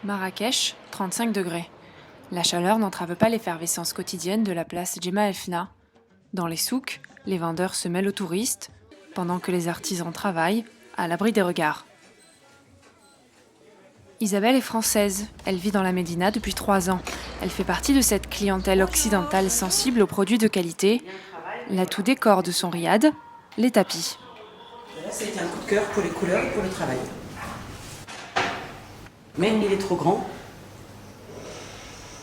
Marrakech, 35 degrés. La chaleur n'entrave pas l'effervescence quotidienne de la place Djema El Fna. Dans les souks, les vendeurs se mêlent aux touristes, pendant que les artisans travaillent, à l'abri des regards. Isabelle est française, elle vit dans la Médina depuis 3 ans. Elle fait partie de cette clientèle occidentale sensible aux produits de qualité. L'atout décor de son riad, les tapis. Là, ça a été un coup de cœur pour les couleurs et pour le travail. Mais il est trop grand.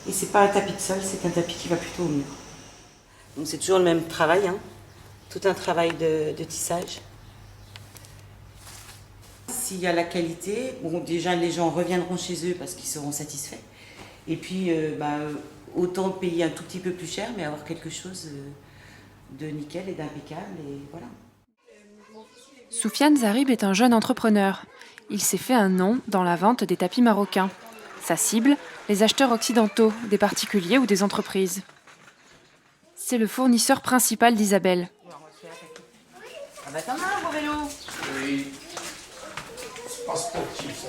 Et c'est pas un tapis de sol, c'est un tapis qui va plutôt au mur. Donc c'est toujours le même travail, hein. Tout un travail de tissage. S'il y a la qualité, bon, déjà les gens reviendront chez eux parce qu'ils seront satisfaits. Et puis autant payer un tout petit peu plus cher, mais avoir quelque chose de nickel et d'impeccable, et voilà. Soufiane Zarib est un jeune entrepreneur. Il s'est fait un nom dans la vente des tapis marocains. Sa cible, les acheteurs occidentaux, des particuliers ou des entreprises. C'est le fournisseur principal d'Isabelle. Ah bah t'en as un beau vélo. Oui, c'est pas sportif ça.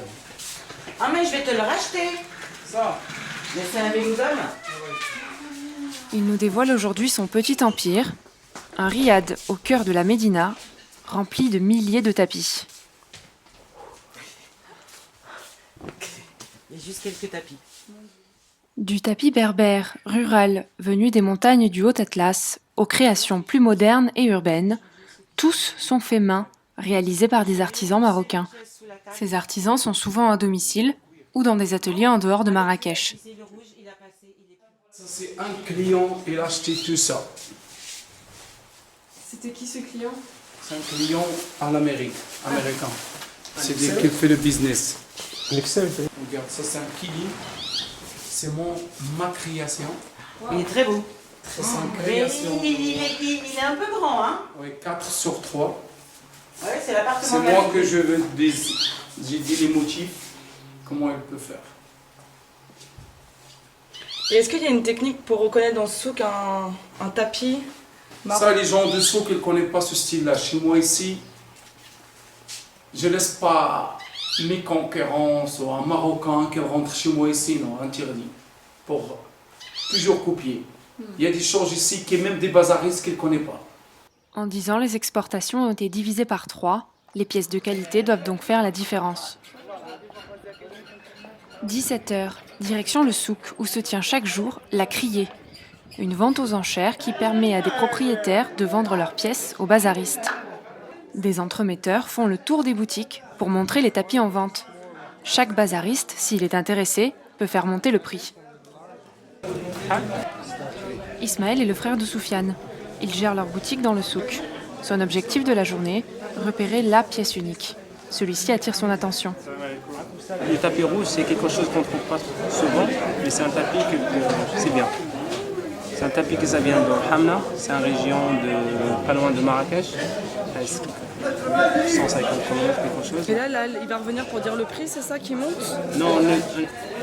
Ah mais je vais te le racheter. Ça. Mais c'est un vélo d'homme. Il nous dévoile aujourd'hui son petit empire, un riad au cœur de la Médina, rempli de milliers de tapis. Il y a juste quelques tapis. Du tapis berbère, rural, venu des montagnes du Haut-Atlas, aux créations plus modernes et urbaines, tous sont faits main, réalisés par des artisans marocains. Ces artisans sont souvent à domicile ou dans des ateliers en dehors de Marrakech. Ça c'est un client, il a acheté tout ça. C'était qui ce client? C'est un client en Amérique, américain. C'est lui qui fait le business. Regarde, ça c'est un kili. C'est ma création. Il est très beau. Ça c'est une Mais création. il est un peu grand, hein. Oui, 4/3. Ouais, c'est l'appartement. C'est moi que je veux j'ai dit les motifs, comment elle peut faire. Et est-ce qu'il y a une technique pour reconnaître dans le souk un tapis marron? Ça, les gens de souk, ils ne connaissent pas ce style-là. Chez moi ici, je ne laisse pas mes concurrents ou un Marocain qui rentre chez moi ici, non, interdit. Pour toujours copier. Il y a des choses ici qui même des bazaristes qu'ils ne connaissent pas. En 10 ans, les exportations ont été divisées par 3. Les pièces de qualité doivent donc faire la différence. 17h, direction le souk, où se tient chaque jour la criée. Une vente aux enchères qui permet à des propriétaires de vendre leurs pièces aux bazaristes. Des entremetteurs font le tour des boutiques pour montrer les tapis en vente. Chaque bazariste, s'il est intéressé, peut faire monter le prix. Ismaël est le frère de Soufiane. Ils gèrent leur boutique dans le souk. Son objectif de la journée, repérer la pièce unique. Celui-ci attire son attention. Le tapis rouge, c'est quelque chose qu'on ne trouve pas souvent, mais c'est un tapis que c'est bien. C'est un tapis que ça vient de Hamna, c'est une région pas loin de Marrakech, 150 km, quelque chose. Et là, il va revenir pour dire le prix, c'est ça qui monte? Non,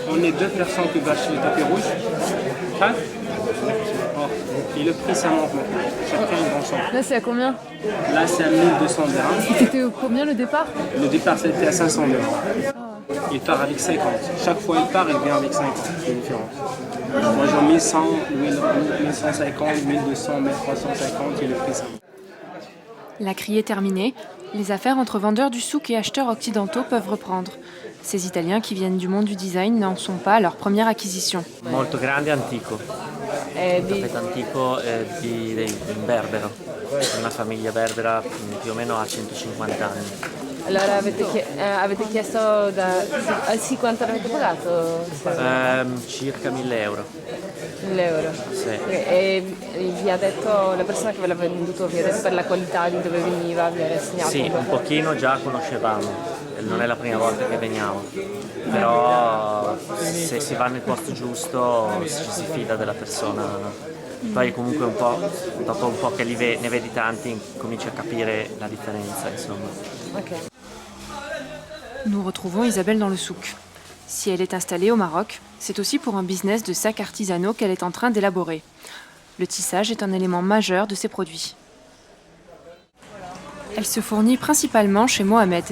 on est 2 personnes qui vont acheter le tapis rouge. Hein? Et le prix, ça monte maintenant. Chacun est dans son. Là, c'est à combien? Là, c'est à 1200 dirhams. C'était combien le départ? Le départ, c'était à 500 dirhams. Il part avec 50. Chaque fois il part, il vient avec 50. C'est différent. Moi, j'en mets 100, 1150, 1200, 1350 et le prix, ça monte. La criée terminée, les affaires entre vendeurs du souk et acheteurs occidentaux peuvent reprendre. Ces Italiens qui viennent du monde du design n'en sont pas à leur première acquisition. Molto grande e antico. Un tappeto antico in berbero. Una famiglia berbera più o meno ha 150 anni. Allora avete chiesto sì, quanto avete pagato? Circa 1000 euro. 1000 euro. Sì. E vi ha detto, la persona che ve l'ha venduto, vi ha detto per la qualità di dove veniva, vi ha rassegnato? Sì, un pochino già conoscevamo. Non è la prima volta che veniamo. Però se si va nel posto giusto ci si fida della persona. Poi comunque dopo un po' che ne vedi tanti, cominci a capire la differenza, insomma. Ok. Nous retrouvons Isabelle dans le souk. Si elle est installée au Maroc, c'est aussi pour un business de sacs artisanaux qu'elle est en train d'élaborer. Le tissage est un élément majeur de ses produits. Elle se fournit principalement chez Mohamed.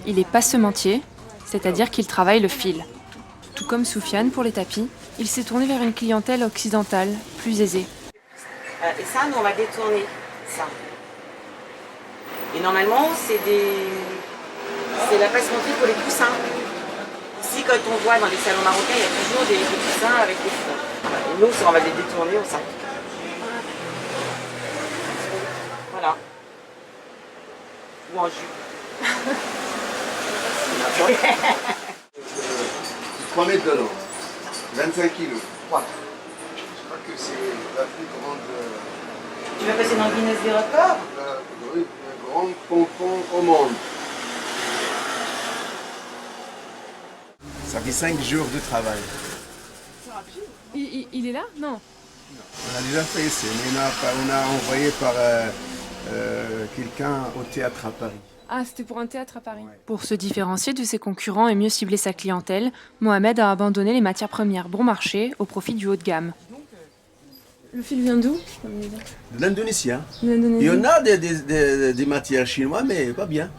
Il est passementier, c'est-à-dire qu'il travaille le fil. Tout comme Soufiane pour les tapis, il s'est tourné vers une clientèle occidentale, plus aisée. Et ça, nous, on va détourner ça. Et normalement, c'est la passe-montée pour les coussins. Ici, quand on voit dans les salons marocains, il y a toujours des coussins avec des fonds. Et nous, on va les détourner au sac. Voilà. Ou en jus. 3 mètres de long, 25 kilos. Ouais. Je crois que c'est la plus grande. Tu vas passer dans le Guinness des records? Oui, le grand pompon au monde. Ça fait 5 jours de travail. Il est là? Non. On a déjà fait ici, mais on a envoyé par quelqu'un au théâtre à Paris. Ah, c'était pour un théâtre à Paris. Pour se différencier de ses concurrents et mieux cibler sa clientèle, Mohamed a abandonné les matières premières bon marché au profit du haut de gamme. Le fil vient d'où? De l'Indonésie. L'Indonésie. Il y en a des matières chinoises, mais pas bien.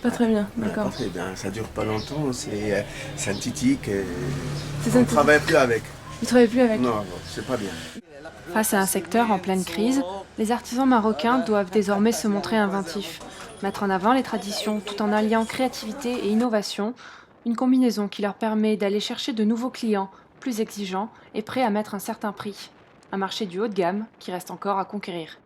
Pas très bien, d'accord. Pas très bien. Ça dure pas longtemps, c'est synthétique. C'est On ne travaille plus avec. Vous ne travaillez plus avec? Non, c'est pas bien. Face à un secteur en pleine crise, les artisans marocains doivent désormais se montrer inventifs, mettre en avant les traditions tout en alliant créativité et innovation, une combinaison qui leur permet d'aller chercher de nouveaux clients, plus exigeants et prêts à mettre un certain prix. Un marché du haut de gamme qui reste encore à conquérir.